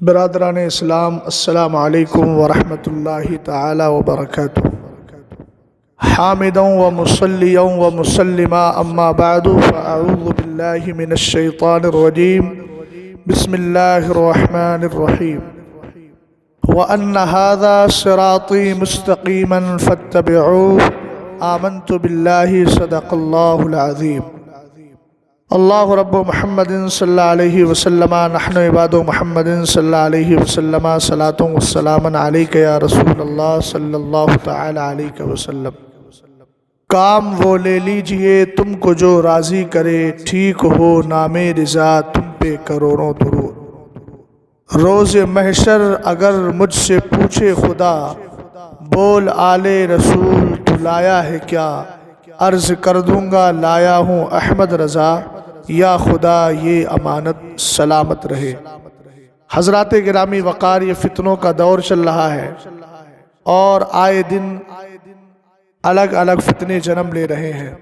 برادران اسلام، السلام علیکم ورحمۃ اللہ تعالی وبرکاتہ۔ حامدا ومصلیا ومسلما اما بعد فاعوذ باللہ من الشیطان الرجیم، بسم اللہ الرحمن الرحیم۔ وَأَنَّ هَذَا صِرَاطِي مُسْتَقِيمًا فَاتَّبِعُوهُ آمَنْتُ بِاللَّهِ صدق اللہ العظیم۔ اللہ رب محمد صلی اللہ علیہ وسلم نحن عباد محمد صلی اللہ علیہ وسلم صلاۃ والسلام علیک یا رسول اللہ صلی اللہ تعالی علیہ وسلم۔ کام وہ لے لیجئے تم کو جو راضی کرے، ٹھیک ہو نام رضا تم پہ کروڑوں درود۔ روز محشر اگر مجھ سے پوچھے خدا، بول آل رسول تو لایا ہے کیا؟ عرض کر دوں گا لایا ہوں احمد رضا، یا خدا یہ امانت سلامت رہے۔ حضرات گرامی وقار، یہ فتنوں کا دور چل رہا ہے اور آئے دن الگ الگ فتنے جنم لے رہے ہیں۔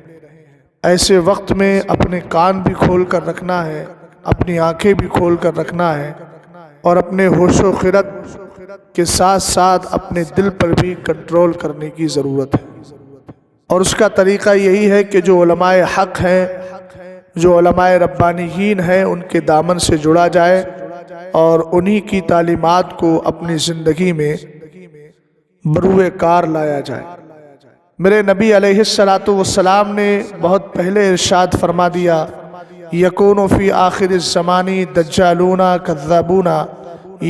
ایسے وقت میں اپنے کان بھی کھول کر رکھنا ہے، اپنی آنکھیں بھی کھول کر رکھنا ہے، اور اپنے ہوش و خرد کے ساتھ ساتھ اپنے دل پر بھی کنٹرول کرنے کی ضرورت ہے۔ اور اس کا طریقہ یہی ہے کہ جو علماء حق ہیں، جو علماء ربانیین ہیں، ان کے دامن سے جڑا جائے اور انہی کی تعلیمات کو اپنی زندگی میں بروئے کار لایا جائے۔ میرے نبی علیہ السلام نے بہت پہلے ارشاد فرما دیا، یکون فی آخر الزمان دجالون کذابون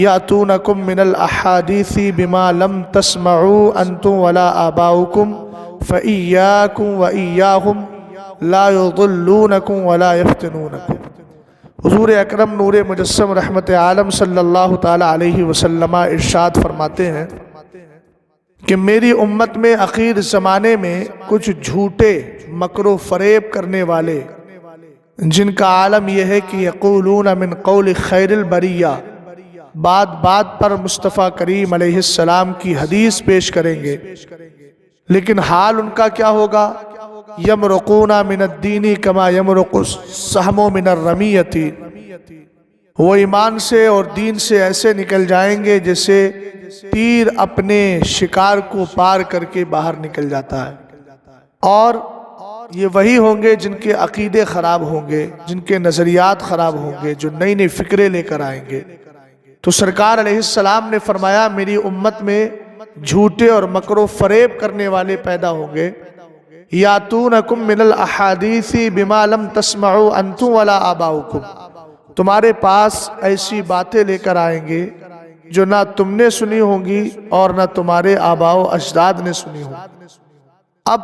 یاتونکم من الاحادیث بما لم تسمعوا انتم ولا آباؤکم فإیاکم وإیاہم لا یضلونکم ولا یفتنونکم۔ حضور اکرم نور مجسم رحمت عالم صلی اللہ تعالی علیہ وسلم ارشاد فرماتے ہیں کہ میری امت میں اخیر زمانے میں کچھ جھوٹے مکر و فریب کرنے والے، جن کا عالم یہ ہے کہ یقولون من قول خیر البریہ، بات بات پر مصطفیٰ کریم علیہ السلام کی حدیث پیش کریں گے، لیکن حال ان کا کیا ہوگا؟ یمرقون من الدین کما یمرق السہم من الرمیۃ، وہ ایمان سے اور دین سے ایسے نکل جائیں گے جیسے تیر اپنے شکار کو پار کر کے باہر نکل جاتا ہے۔ اور یہ وہی ہوں گے جن کے عقیدے خراب ہوں گے، جن کے نظریات خراب ہوں گے، جو نئی نئی فکریں لے کر آئیں گے۔ تو سرکار علیہ السلام نے فرمایا میری امت میں جھوٹے اور مکر و فریب کرنے والے پیدا ہوں گے، یاتونکم من الاحادیث بما لم تسمعوا انتم ولا آباؤکم، تمہارے پاس ایسی باتیں لے کر آئیں گے جو نہ تم نے سنی ہوں گی اور نہ تمہارے آباء و اجداد نے سنی ہوں گی۔ اب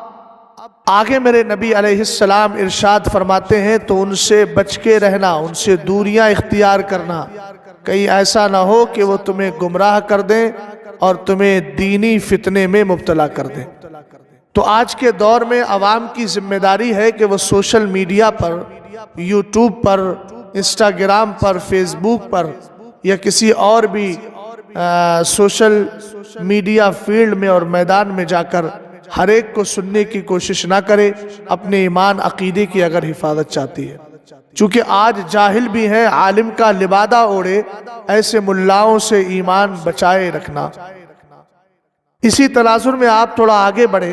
آگے میرے نبی علیہ السلام ارشاد فرماتے ہیں تو ان سے بچ کے رہنا، ان سے دوریاں اختیار کرنا، کہیں ایسا نہ ہو کہ وہ تمہیں گمراہ کر دیں اور تمہیں دینی فتنے میں مبتلا کر دیں۔ تو آج کے دور میں عوام کی ذمہ داری ہے کہ وہ سوشل میڈیا پر، یوٹیوب پر، انسٹاگرام پر، فیس بک پر یا کسی اور بھی سوشل میڈیا فیلڈ میں اور میدان میں جا کر ہر ایک کو سننے کی کوشش نہ کرے، اپنے ایمان عقیدے کی اگر حفاظت چاہتی ہے۔ چونکہ آج جاہل بھی ہیں، عالم کا لبادہ اوڑھے، ایسے ملاؤں سے ایمان بچائے رکھنا۔ اسی تناظر میں آپ تھوڑا آگے بڑھے،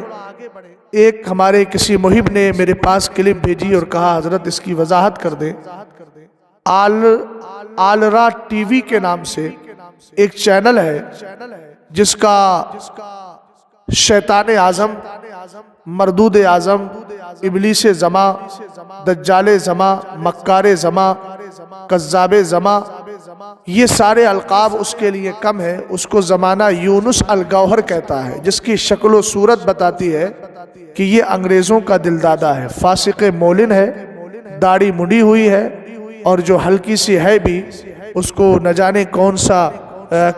ایک ہمارے کسی محب نے میرے پاس کلپ بھیجی اور کہا حضرت اس کی وضاحت کر دیں۔ آلرا ٹی وی کے نام سے ایک چینل ہے جس کا شیطان اعظم، مردود اعظم، ابلیس زماں، دجال زماں، مکار زماں، کذاب زماں، یہ سارے القاب اس کے لیے کم ہے۔ اس کو زمانہ یونس الگوہر کہتا ہے، جس کی شکل و صورت بتاتی ہے کہ یہ انگریزوں کا دلدادہ ہے، فاسق مولن ہے، داڑھی مڈی ہوئی ہے، اور جو ہلکی سی ہے بھی اس کو نہ جانے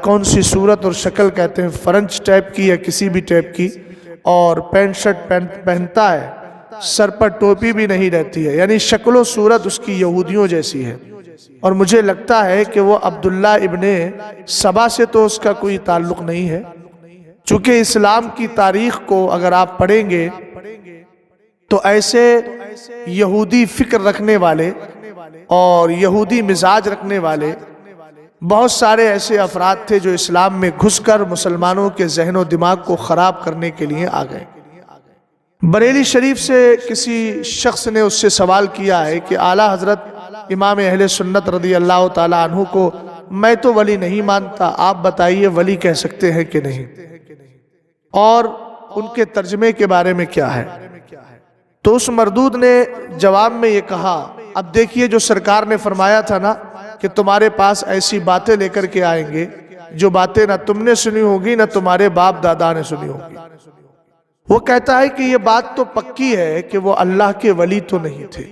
کون سی صورت اور شکل کہتے ہیں، فرنچ ٹائپ کی یا کسی بھی ٹائپ کی، اور پینٹ شرٹ پہنتا ہے، سر پر ٹوپی بھی نہیں رہتی ہے، یعنی شکل و صورت اس کی یہودیوں جیسی ہے۔ اور مجھے لگتا ہے کہ وہ عبداللہ ابن سبا سے تو اس کا کوئی تعلق نہیں ہے، چونکہ اسلام کی تاریخ کو اگر آپ پڑھیں گے تو ایسے یہودی فکر رکھنے والے اور یہودی مزاج رکھنے والے بہت سارے ایسے افراد تھے جو اسلام میں گھس کر مسلمانوں کے ذہن و دماغ کو خراب کرنے کے لیے آ گئے۔ بریلی شریف سے کسی شخص نے اس سے سوال کیا ہے کہ اعلیٰ حضرت امام اہل سنت رضی اللہ تعالیٰ عنہ کو میں تو ولی نہیں مانتا، آپ بتائیے ولی کہہ سکتے ہیں کہ نہیں، اور ان کے ترجمے کے بارے میں کیا ہے؟ تو اس مردود نے جواب میں یہ کہا، اب دیکھیے جو سرکار نے فرمایا تھا نا کہ تمہارے پاس ایسی باتیں لے کر کے آئیں گے جو باتیں نہ تم نے سنی ہوگی نہ تمہارے باپ دادا نے سنی ہوگی۔ وہ کہتا ہے کہ یہ بات تو پکی ہے کہ وہ اللہ کے ولی تو نہیں تھے۔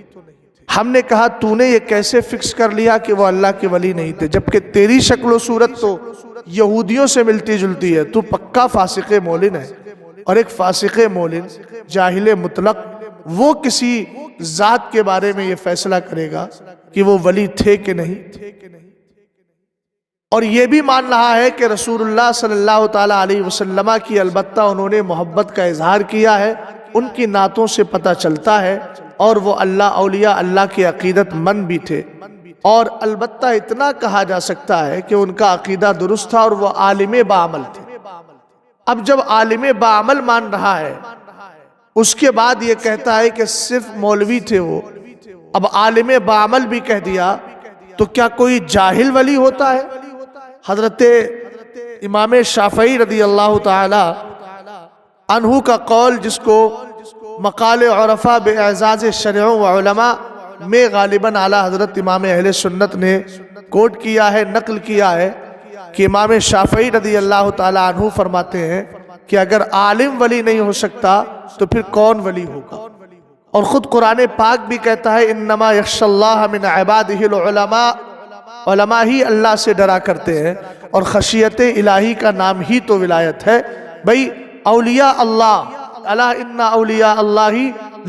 ہم نے کہا تو نے یہ کیسے فکس کر لیا کہ وہ اللہ کے ولی نہیں تھے، جبکہ تیری شکل و صورت تو یہودیوں سے ملتی جلتی ہے، تو پکا فاسق مولن ہے۔ اور ایک فاسق مولن جاہل مطلق وہ کسی ذات کے بارے میں یہ فیصلہ کرے گا کہ وہ ولی تھے کہ نہیں، اور یہ بھی مان رہا ہے کہ رسول اللہ صلی اللہ تعالیٰ علیہ وسلم کی البتہ انہوں نے محبت کا اظہار کیا ہے، ان کی نعتوں سے پتہ چلتا ہے، اور وہ اللہ اولیاء اللہ کے عقیدت مند بھی تھے، اور البتہ اتنا کہا جا سکتا ہے کہ ان کا عقیدہ درست تھا اور وہ عالم بعمل تھے۔ اب جب عالم بعمل مان رہا ہے، اس کے بعد یہ کہتا ہے کہ صرف مولوی تھے وہ، اب عالم بعمل بھی کہہ دیا تو کیا کوئی جاہل ولی ہوتا ہے؟ حضرت امام شافعی رضی اللہ تعالی عنہ کا قول، جس کو مقال عرفہ باعزاز شرع و علماء میں غالباً اعلیٰ حضرت امام اہل سنت نے کوٹ کیا ہے، نقل کیا ہے، کہ امام شافعی رضی اللہ تعالی عنہ فرماتے ہیں کہ اگر عالم ولی نہیں ہو سکتا تو پھر کون ولی ہوگا؟ اور خود قرآن پاک بھی کہتا ہے انما یخشی اللہ من عبادہ العلماء، علماء ہی اللہ سے ڈرا کرتے ہیں، اور خشیت الہی کا نام ہی تو ولایت ہے۔ بھئی اولیاء اللہ، الا ان اولیاء اللہ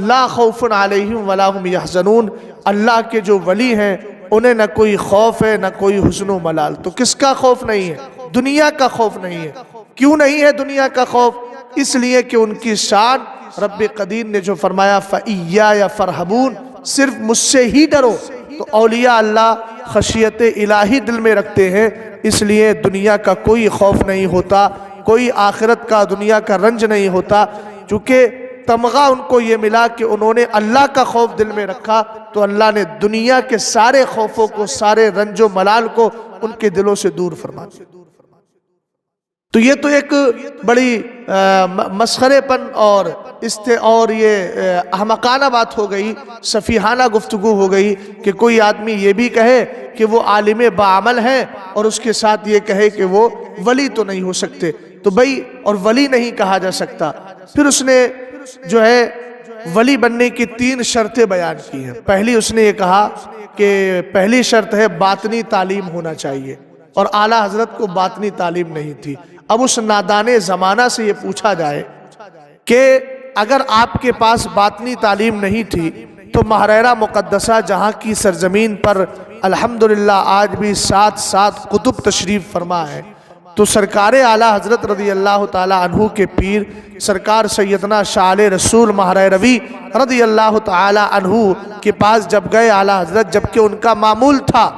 لا خوف علیہم ولا هم یحزنون، اللہ کے جو ولی ہیں انہیں نہ کوئی خوف ہے نہ کوئی حزن و ملال۔ تو کس کا خوف نہیں ہے؟ دنیا کا خوف نہیں ہے۔ کیوں نہیں ہے دنیا کا خوف؟ اس لیے کہ ان کی شان رب قدیر نے جو فرمایا فَإِيَّايَ فَارْهَبُونَ، صرف مجھ سے ہی ڈرو۔ تو اولیاء اللہ خشیت الہی دل میں رکھتے ہیں، اس لیے دنیا کا کوئی خوف نہیں ہوتا، کوئی آخرت کا دنیا کا رنج نہیں ہوتا، چونکہ تمغہ ان کو یہ ملا کہ انہوں نے اللہ کا خوف دل میں رکھا، تو اللہ نے دنیا کے سارے خوفوں کو، سارے رنج و ملال کو ان کے دلوں سے دور فرما دیا۔ تو یہ تو ایک بڑی مسخرے پن اور یہ احمقانہ بات ہو گئی، سفیہانہ گفتگو ہو گئی کہ کوئی آدمی یہ بھی کہے کہ وہ عالم بعمل ہے اور اس کے ساتھ یہ کہے کہ وہ ولی تو نہیں ہو سکتے۔ تو بھئی اور ولی نہیں کہا جا سکتا۔ پھر اس نے جو ہے ولی بننے کی 3 شرطیں بیان کی ہیں۔ پہلی اس نے یہ کہا کہ پہلی شرط ہے باطنی تعلیم ہونا چاہیے، اور اعلیٰ حضرت کو باطنی تعلیم نہیں تھی۔ اب اس نادان زمانہ سے یہ پوچھا جائے کہ اگر آپ کے پاس باطنی تعلیم نہیں تھی تو محررہ مقدسہ جہاں کی سرزمین پر الحمدللہ آج بھی 7 کتب تشریف فرما ہے، تو سرکار اعلیٰ حضرت رضی اللہ تعالی عنہ کے پیر سرکار سیدنا شاہ رسول ماہر روی رضی اللہ تعالی عنہ کے پاس جب گئے اعلیٰ حضرت، جبکہ ان کا معمول تھا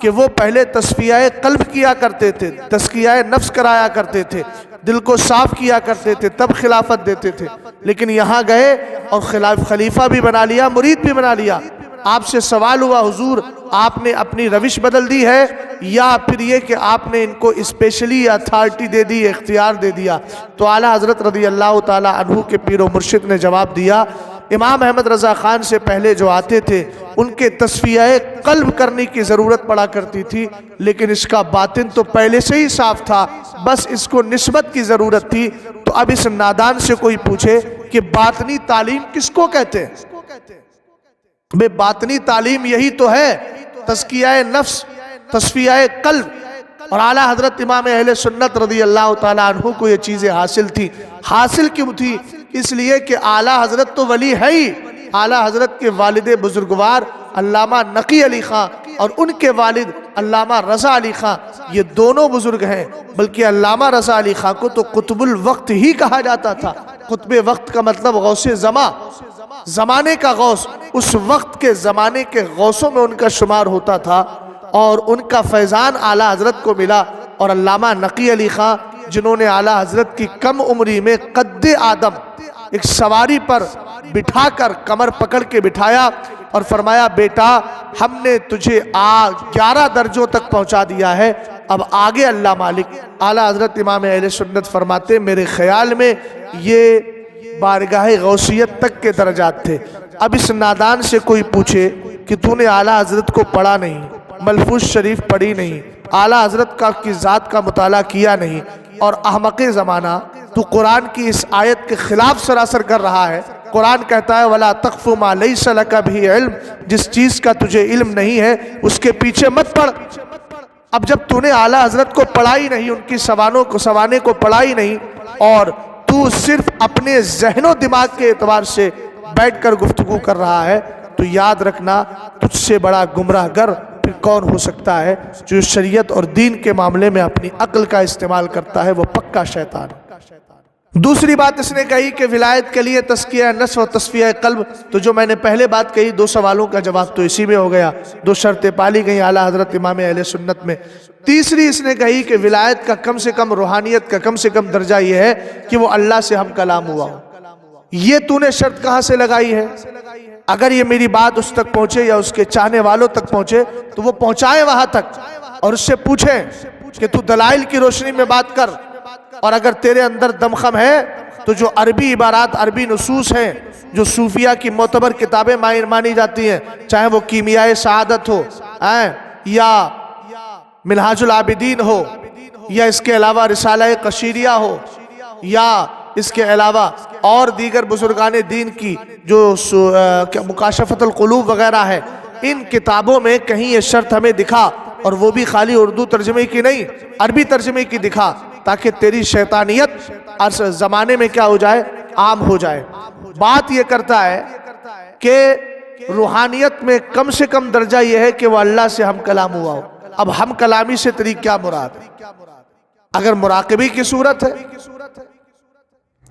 کہ وہ پہلے تصفیہ قلب کیا کرتے تھے، تزکیہ نفس کرایا کرتے تھے، دل کو صاف کیا کرتے تھے، تب خلافت دیتے تھے، لیکن یہاں گئے اور خلیفہ بھی بنا لیا، مرید بھی بنا لیا۔ آپ سے سوال ہوا حضور آپ نے اپنی روش بدل دی ہے یا پھر یہ کہ آپ نے ان کو اسپیشلی اتھارٹی دے دی، اختیار دے دیا؟ تو اعلیٰ حضرت رضی اللہ تعالی عنہ کے پیر و مرشد نے جواب دیا، امام احمد رضا خان سے پہلے جو آتے تھے ان کے تصفیہ قلب کرنے کی ضرورت پڑا کرتی تھی، لیکن اس کا باطن تو پہلے سے ہی صاف تھا، بس اس کو نسبت کی ضرورت تھی۔ تو اب اس نادان سے کوئی پوچھے کہ باطنی تعلیم کس کو کہتے ہیں؟ بے باطنی تعلیم یہی تو ہے، تزکیہ نفس، تصفیہ قلب۔ اور اعلیٰ حضرت امام اہل سنت رضی اللہ تعالیٰ عنہ کو یہ چیزیں حاصل تھی۔ حاصل کیوں تھی؟ اس لیے کہ اعلیٰ حضرت تو ولی ہے ہی، اعلیٰ حضرت کے والد بزرگوار علامہ نقی علی خان اور ان کے والد علامہ رضا علی خان، یہ دونوں بزرگ ہیں، بلکہ علامہ رضا علی خان کو تو قطب الوقت ہی کہا جاتا تھا۔ قطب وقت کا مطلب غوث زمان، زمانے کا غوث، اس وقت کے زمانے کے غوثوں میں ان کا شمار ہوتا تھا۔ اور ان کا فیضان اعلیٰ حضرت کو ملا، اور علامہ نقی علی خان جنہوں نے اعلیٰ حضرت کی کم عمری میں قد آدم ایک سواری پر بٹھا کر کمر پکڑ کے بٹھایا اور فرمایا بیٹا ہم نے تجھے 11 درجوں تک پہنچا دیا ہے، اب آگے اللہ مالک۔ اعلیٰ حضرت امام اہل سنت فرماتے میرے خیال میں یہ بارگاہ غوثیت تک کے درجات تھے۔ اب اس نادان سے کوئی پوچھے کہ تو نے اعلیٰ حضرت کو پڑھا نہیں، ملفوظ شریف پڑھی نہیں، اعلیٰ حضرت کی ذات کا مطالعہ کیا نہیں، اور احمق زمانہ تو قرآن کی اس آیت کے خلاف سراسر کر رہا ہے۔ قرآن کہتا ہے وَلَا تَقْفُ مَا لَيْسَ لَكَ بِهِ عِلْم، جس چیز کا تجھے علم نہیں ہے اس کے پیچھے مت پڑھ۔ اب جب تو نے اعلیٰ حضرت کو پڑھا ہی نہیں، ان کی سوانے کو پڑھا ہی نہیں، اور تو صرف اپنے ذہن و دماغ کے اعتبار سے بیٹھ کر گفتگو کر رہا ہے، تو یاد رکھنا تجھ سے بڑا گمراہ گر پھر کون ہو سکتا ہے؟ جو شریعت اور دین کے معاملے میں اپنی عقل کا استعمال کرتا ہے وہ پکا شیطان ہے۔ دوسری بات اس نے کہی کہ ولایت کے لیے تزکیہ نفس و تصفیہ قلب، تو جو میں نے پہلے بات کہی 2 سوالوں کا جواب تو اسی میں ہو گیا، 2 شرطیں پالی گئیں اعلیٰ حضرت امام اہل سنت میں۔ تیسری اس نے کہی کہ ولایت کا کم سے کم، روحانیت کا کم سے کم درجہ یہ ہے کہ وہ اللہ سے ہم کلام ہوا ہو۔ یہ تو نے شرط کہاں سے لگائی ہے؟ اگر یہ میری بات اس تک پہنچے یا اس کے چاہنے والوں تک پہنچے تو وہ پہنچائیں وہاں تک، اور اس سے پوچھیں کہ تو دلائل کی روشنی میں بات کر، اور اگر تیرے اندر دمخم ہے تو جو عربی عبارات، عربی نصوص ہیں جو صوفیہ کی معتبر کتابیں مانی جاتی ہیں، چاہے وہ کیمیائے سعادت ہو یا منہاج العابدین ہو، یا اس کے علاوہ رسالہ قشیریہ ہو، یا اس کے علاوہ اور دیگر بزرگان دین کی جو مکاشفت القلوب وغیرہ ہے، ان کتابوں میں کہیں یہ شرط ہمیں دکھا، اور وہ بھی خالی اردو ترجمے کی نہیں، عربی ترجمے کی دکھا، تاکہ تیری شیطانیت زمانے میں کیا ہو جائے؟ عام ہو جائے۔ بات یہ کرتا ہے کہ روحانیت میں کم سے کم درجہ یہ ہے کہ وہ اللہ سے ہم کلام ہوا ہو۔ اب ہم کلامی سے تیری کیا مراد ہے؟ اگر مراقبے کی صورت ہے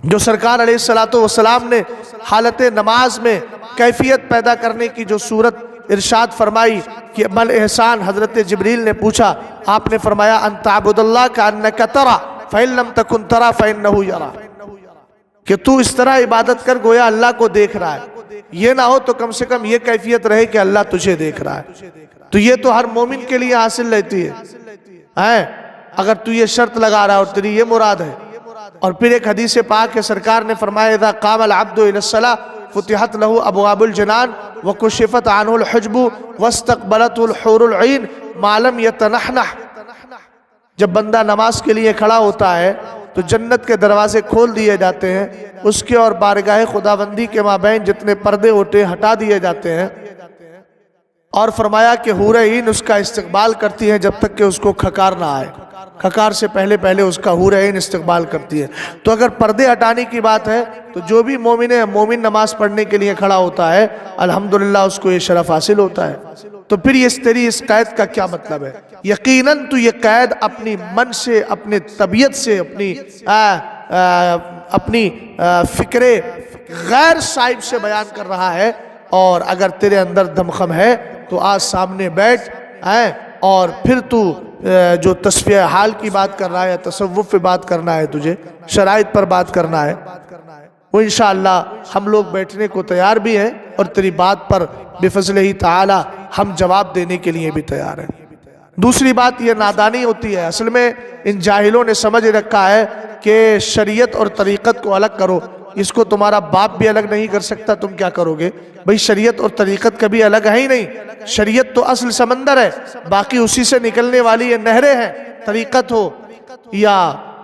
جو سرکار علیہ السلام نے حالت نماز میں کیفیت پیدا کرنے کی جو صورت ارشاد فرمائی کہ مل احسان، حضرت جبریل نے پوچھا، آپ نے فرمایا ان تعبد اللہ کأنک ترى فإن لم تكن ترى فإنه يرى، کہ تو اس طرح عبادت کر گویا اللہ کو دیکھ رہا ہے، یہ نہ ہو تو کم سے کم یہ کیفیت رہے کہ اللہ تجھے دیکھ رہا ہے۔ تو یہ تو ہر مومن کے لیے حاصل رہتی ہے اگر تو یہ شرط لگا رہا ہے اور تیری یہ مراد ہے۔ اور پھر ایک حدیث پاک ہے، سرکار نے فرمایا اذا قام العبد الى الصلاة فتحت له ابواب الجنان وکشفت عنہ الحجب واستقبلته الحور العین ما لم یتنحنح۔ جب بندہ نماز کے لیے کھڑا ہوتا ہے تو جنت کے دروازے کھول دیے جاتے ہیں، اس کے اور بارگاہ خداوندی کے مابین جتنے پردے ہوتے ہٹا دیے جاتے ہیں، اور فرمایا کہ حور عین اس کا استقبال کرتی ہیں جب تک کہ اس کو کھکار نہ آئے، کھکار سے پہلے پہلے اس کا حور عین استقبال کرتی ہے۔ تو اگر پردے ہٹانے کی بات ہے تو جو بھی مومن نماز پڑھنے کے لیے کھڑا ہوتا ہے الحمدللہ اس کو یہ شرف حاصل ہوتا ہے۔ تو پھر تیری اس قید کا کیا مطلب ہے؟ یقیناً تو یہ قید اپنی من سے، اپنی طبیعت سے، اپنی فکر غیر صاحب سے بیان کر رہا ہے، اور اگر تیرے اندر دمخم ہے تو آج سامنے بیٹھ اور پھر تو جو تصفیہ حال کی بات کر رہا ہے، تصوف پہ بات کرنا ہے، تجھے شرائط پر بات کرنا ہے، وہ انشاءاللہ ہم لوگ بیٹھنے کو تیار بھی ہیں، اور تیری بات پر بفضلہ تعالی ہم جواب دینے کے لیے بھی تیار ہیں۔ دوسری بات یہ نادانی ہوتی ہے، اصل میں ان جاہلوں نے سمجھ رکھا ہے کہ شریعت اور طریقت کو الگ کرو، اس کو تمہارا باپ بھی الگ نہیں کر سکتا، تم کیا کرو گے؟ بھئی شریعت اور طریقت کبھی الگ ہے ہی نہیں، شریعت تو اصل سمندر ہے، باقی اسی سے نکلنے والی یہ نہریں ہیں، طریقت ہو یا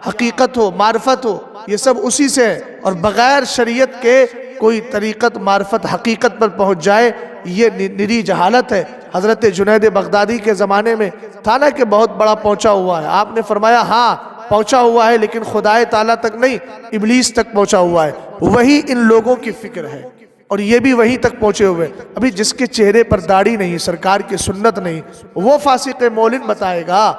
حقیقت ہو، معرفت ہو، یہ سب اسی سے ہے، اور بغیر شریعت کے کوئی طریقت، معرفت، حقیقت پر پہنچ جائے یہ نری جہالت ہے۔ حضرت جنید بغدادی کے زمانے میں تھا نا کہ بہت بڑا پہنچا ہوا ہے، آپ نے فرمایا ہاں پہنچا ہوا ہے لیکن خدائے تعالیٰ تک نہیں، ابلیس تک پہنچا ہوا ہے، وہی ان لوگوں کی فکر ہے، اور یہ بھی وہیں تک پہنچے ہوئے۔ ابھی جس کے چہرے پر داڑھی نہیں، سرکار کی سنت نہیں، وہ فاسق مولن بتائے گا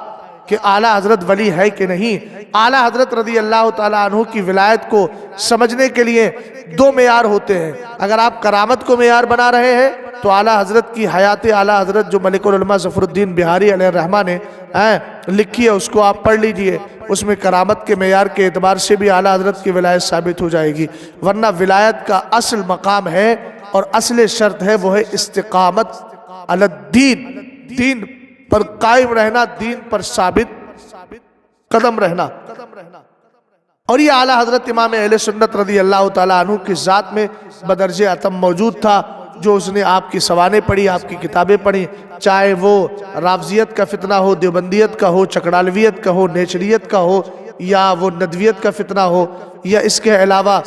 کہ اعلیٰ حضرت ولی ہے کہ نہیں۔ اعلیٰ حضرت رضی اللہ تعالیٰ عنہ کی ولایت کو سمجھنے کے لیے دو معیار ہوتے ہیں۔ اگر آپ کرامت کو معیار بنا رہے ہیں تو اعلیٰ حضرت کی حیات اعلیٰ حضرت جو ملک العلماء ظفر الدین بہاری علیہ الرحمہ نے لکھی ہے، اس کو آپ پڑھ لیجئے۔ اس میں کرامت کے معیار کے اعتبار سے بھی اعلیٰ حضرت کی ولایت ثابت ہو جائے گی، ورنہ ولایت کا اصل مقام ہے اور اصل شرط ہے وہ ہے استقامت علی الدین، دین پر قائم رہنا، دین پر ثابت قدم رہنا۔ اور یہ اعلیٰ حضرت امام اہل سنت رضی اللہ تعالیٰ عنہ کی ذات میں بدرجہ اتم موجود تھا۔ جو اس نے آپ کی سوانح پڑھی، آپ کی کتابیں پڑھی، چاہے وہ رافضیت کا فتنہ ہو، دیوبندیت کا ہو، چکڑالویت کا ہو، نیچریت کا ہو، یا وہ ندویت کا فتنہ ہو، یا اس کے علاوہ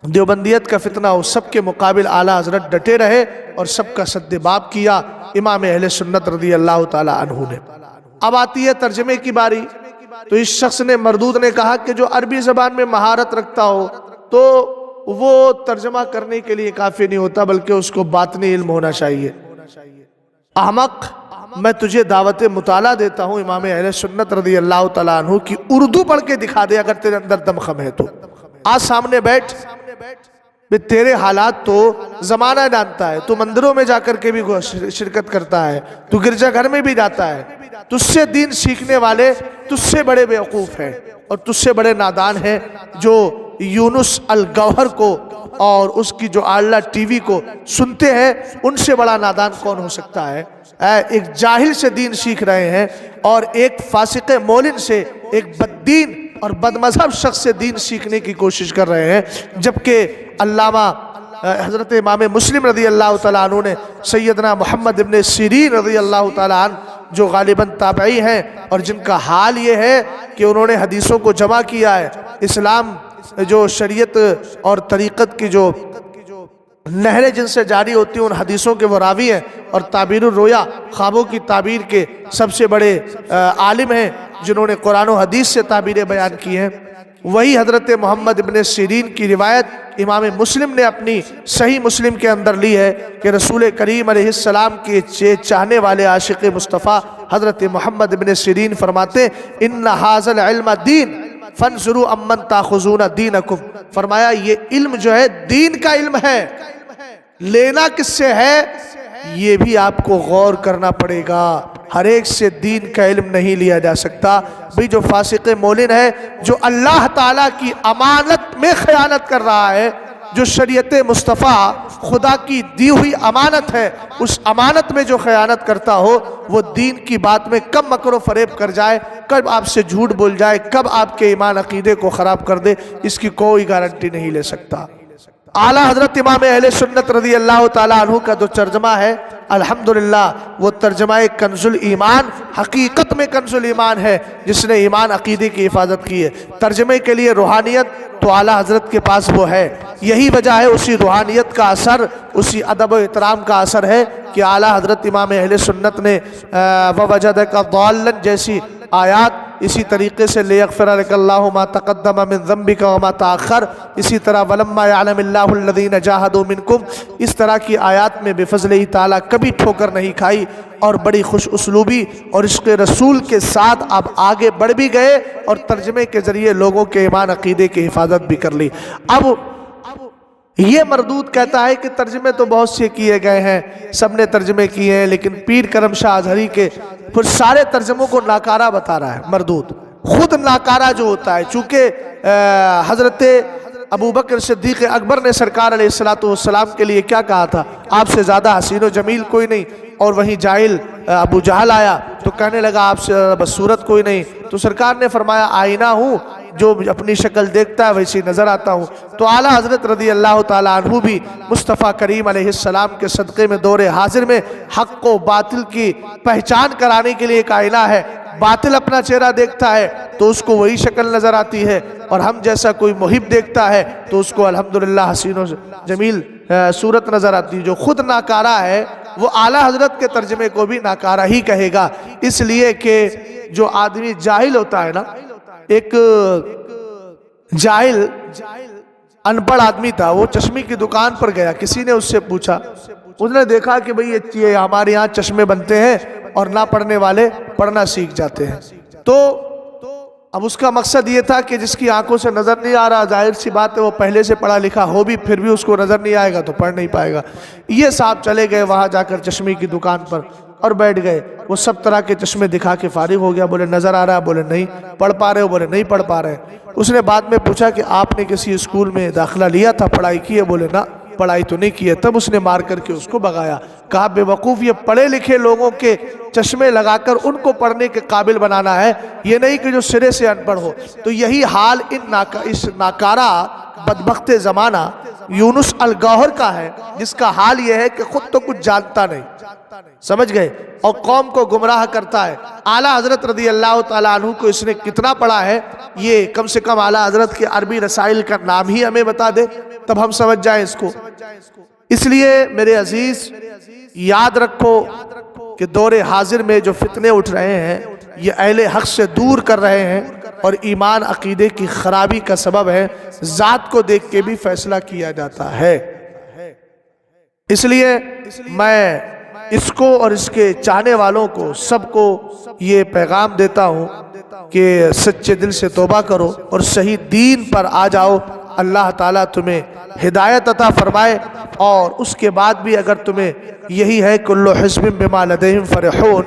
دیوبندیت کا فتنہ ہو، سب کے مقابل اعلیٰ حضرت ڈٹے رہے اور سب کا سد باب کیا امام اہل سنت رضی اللہ تعالیٰ عنہ نے۔ اب آتی ہے ترجمے کی باری۔ تو اس شخص نے، مردود نے کہا کہ جو عربی زبان میں مہارت رکھتا ہو تو وہ ترجمہ کرنے کے لیے کافی نہیں ہوتا، بلکہ اس کو باطنی علم ہونا چاہیے۔ احمق، میں تجھے دعوت مطالعہ دیتا ہوں امام اہل سنت رضی اللہ تعالیٰ عنہ کی اردو پڑھ کے دکھا دے اگر تیرے اندر دمخم ہے تو۔ آج سامنے بیٹھ، تیرے حالات تو زمانہ جانتا ہے، تو مندروں میں جا کر کے بھی شرکت کرتا ہے، تو گرجا گھر میں بھی جاتا ہے، تجھ سے دین سیکھنے والے تجھ سے بڑے بیوقوف ہیں اور تجھ سے بڑے نادان ہیں، جو یونس الگوہر کو اور اس کی جو آلہ ٹی وی کو سنتے ہیں، ان سے بڑا نادان کون ہو سکتا ہے؟ ایک جاہل سے دین سیکھ رہے ہیں اور ایک فاسق مولن سے، ایک بددین اور بدمذہب شخص سے دین سیکھنے کی کوشش کر رہے ہیں، جبکہ علامہ حضرت امام مسلم رضی اللہ تعالیٰ عنہ نے سیدنا محمد ابن سیرین رضی اللہ تعالیٰ عنہ، جو غالباً تابعی ہیں اور جن کا حال یہ ہے کہ انہوں نے حدیثوں کو جمع کیا ہے، اسلام جو شریعت اور طریقت کی جو نہریں جن سے جاری ہوتی ہیں ان حدیثوں کے وہ راوی ہیں، اور تعبیر الرؤیا، خوابوں کی تعبیر کے سب سے بڑے عالم ہیں، جنہوں نے قرآن و حدیث سے تعبیریں بیان کی ہیں۔ وہی حضرت محمد ابن سیرین کی روایت امام مسلم نے اپنی صحیح مسلم کے اندر لی ہے کہ رسول کریم علیہ السلام کے چاہنے والے عاشق مصطفیٰ حضرت محمد ابن سیرین فرماتے ان ھذا العلم دین فانظروا امن تاخذون دینکم، فرمایا یہ علم جو ہے دین کا علم ہے، لینا کس سے ہے یہ بھی آپ کو غور کرنا پڑے گا۔ ہر ایک سے دین کا علم نہیں لیا جا سکتا۔ بھی جو فاسق مولن ہے، جو اللہ تعالیٰ کی امانت میں خیانت کر رہا ہے، جو شریعت مصطفیٰ خدا کی دی ہوئی امانت ہے، اس امانت میں جو خیانت کرتا ہو، وہ دین کی بات میں کب مکر و فریب کر جائے، کب آپ سے جھوٹ بول جائے، کب آپ کے ایمان عقیدے کو خراب کر دے، اس کی کوئی گارنٹی نہیں لے سکتا۔ اعلیٰ حضرت امام اہل سنت رضی اللہ تعالیٰ عنہ کا جو ترجمہ ہے، الحمدللہ وہ ترجمہ کنز الایمان حقیقت میں کنز الایمان ہے، جس نے ایمان عقیدے کی حفاظت کی ہے۔ ترجمے کے لیے روحانیت تو اعلیٰ حضرت کے پاس وہ ہے، یہی وجہ ہے اسی روحانیت کا اثر، اسی ادب و احترام کا اثر ہے کہ اعلیٰ حضرت امام اہل سنت نے وَوَجَدَكَ ضَالًّا جیسی آیات اسی طریقے سے لِيَغْفِرَ لَكَ اللَّهُ مَا تَقَدَّمَ مِن ذَنبِكَ وَمَا تَأَخَّرَ، اسی طرح وَلَمَّا يَعْلَمِ اللَّهُ الَّذِينَ جَاهَدُوا مِنكُمْ، اس طرح کی آیات میں بفضلِ تعالیٰ کبھی ٹھوکر نہیں کھائی، اور بڑی خوش اسلوبی اور عشق رسول کے ساتھ آپ آگے بڑھ بھی گئے اور ترجمے کے ذریعے لوگوں کے ایمان عقیدے کی حفاظت بھی کر لی۔ اب یہ مردود کہتا ہے کہ ترجمے تو بہت سے کیے گئے ہیں، سب نے ترجمے کیے ہیں، لیکن پیر کرم شاہ اظہری کے پھر سارے ترجموں کو ناکارہ بتا رہا ہے مردود۔ خود ناکارہ جو ہوتا ہے، چونکہ حضرت ابو بکر صدیق اکبر نے سرکار علیہ السلام کے لیے کیا کہا تھا، آپ سے زیادہ حسین و جمیل کوئی نہیں، اور وہیں جاہل ابو جہل آیا تو کہنے لگا آپ سے بدصورت کوئی نہیں، تو سرکار نے فرمایا آئینہ ہوں، جو اپنی شکل دیکھتا ہے ویسی نظر آتا ہوں۔ تو اعلیٰ حضرت رضی اللہ تعالیٰ عنہ بھی مصطفیٰ کریم علیہ السلام کے صدقے میں دور حاضر میں حق و باطل کی پہچان کرانے کے لیے ایک آئینہ ہے۔ باطل اپنا چہرہ دیکھتا ہے تو اس کو وہی شکل نظر آتی ہے، اور ہم جیسا کوئی محب دیکھتا ہے تو اس کو الحمدللہ حسین و جمیل صورت نظر آتی ہے۔ جو خود ناکارہ ہے وہ اعلیٰ حضرت کے ترجمے کو بھی ناکارہ ہی کہے گا، اس لیے کہ جو آدمی جاہل ہوتا ہے نا، ایک جاہل ان پڑھ آدمی تھا، وہ چشمی کی دکان پر گیا، کسی نے اس سے پوچھا اس نے دیکھا کہ بھئی یہ ہمارے یہاں چشمے بنتے ہیں اور نہ پڑھنے والے پڑھنا سیکھ جاتے ہیں. تو اب اس کا مقصد یہ تھا کہ جس کی آنکھوں سے نظر نہیں آ رہا، ظاہر سی بات ہے وہ پہلے سے پڑھا لکھا ہو بھی پھر بھی اس کو نظر نہیں آئے گا تو پڑھ نہیں پائے گا. یہ صاحب چلے گئے وہاں جا کر چشمے کی دکان پر اور بیٹھ گئے. وہ سب طرح کے چشمے دکھا کے فارغ ہو گیا. بولے نظر آ رہا ہے؟ بولے نہیں. پڑھ پا رہے ہو؟ بولے نہیں پڑھ پا رہے. اس نے بعد میں پوچھا کہ آپ نے کسی اسکول میں داخلہ لیا تھا، پڑھائی کی ہے؟ بولے نہ پڑھائی تو نہیں کی ہے. تب اس نے مار کر کے اس کو بھگایا. کہا بے وقوف، یہ پڑھے لکھے لوگوں کے چشمے لگا کر ان کو پڑھنے کے قابل بنانا ہے، یہ نہیں کہ جو سرے سے ان پڑھ ہو. تو یہی حال اس ناکارہ بدبخت زمانہ یونس الگوہر کا ہے، جس کا حال یہ ہے کہ خود تو کچھ جانتا نہیں، سمجھ گئے، اور قوم کو گمراہ کرتا ہے. اعلیٰ حضرت رضی اللہ تعالیٰ عنہ کو اس نے کتنا پڑھا ہے، یہ کم سے کم اعلیٰ حضرت کے عربی رسائل کا نام ہی ہمیں بتا دے تب ہم سمجھ جائیں اس کو. اس لیے میرے عزیز یاد رکھو کہ دور حاضر میں جو فتنے اٹھ رہے ہیں یہ اہل حق سے دور کر رہے ہیں اور ایمان عقیدے کی خرابی کا سبب ہے. ذات کو دیکھ کے بھی فیصلہ کیا جاتا ہے. اس لیے میں اس کو اور اس کے چاہنے والوں کو سب کو یہ پیغام دیتا ہوں کہ سچے دل سے توبہ کرو اور صحیح دین پر آ جاؤ. اللہ تعالیٰ تمہیں ہدایت عطا فرمائے. اور اس کے بعد بھی اگر تمہیں یہی ہے کل حزب بما لدیہم فرحون،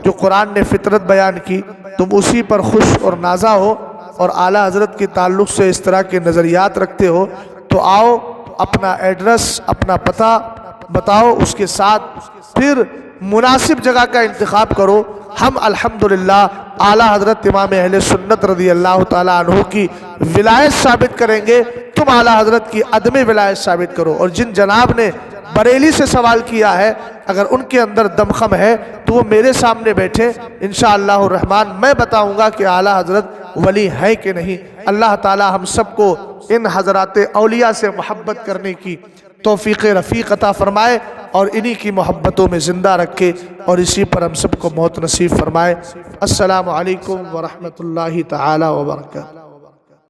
جو قرآن نے فطرت بیان کی، تم اسی پر خوش اور نازا ہو اور اعلیٰ حضرت کے تعلق سے اس طرح کے نظریات رکھتے ہو، تو آؤ اپنا ایڈریس اپنا پتہ بتاؤ، اس کے ساتھ پھر مناسب جگہ کا انتخاب کرو. ہم الحمدللہ اعلیٰ حضرت امام اہل سنت رضی اللہ تعالیٰ عنہ کی ولایت ثابت کریں گے، تم اعلیٰ حضرت کی عدم ولایت ثابت کرو. اور جن جناب نے بریلی سے سوال کیا ہے، اگر ان کے اندر دمخم ہے تو وہ میرے سامنے بیٹھے، انشاءاللہ الرحمن میں بتاؤں گا کہ اعلیٰ حضرت ولی ہے کہ نہیں. اللہ تعالی ہم سب کو ان حضرات اولیاء سے محبت کرنے کی توفیق رفیق عطا فرمائے اور انہی کی محبتوں میں زندہ رکھے اور اسی پر ہم سب کو موت نصیب فرمائے. السلام علیکم ورحمۃ اللہ تعالی وبرکاتہ.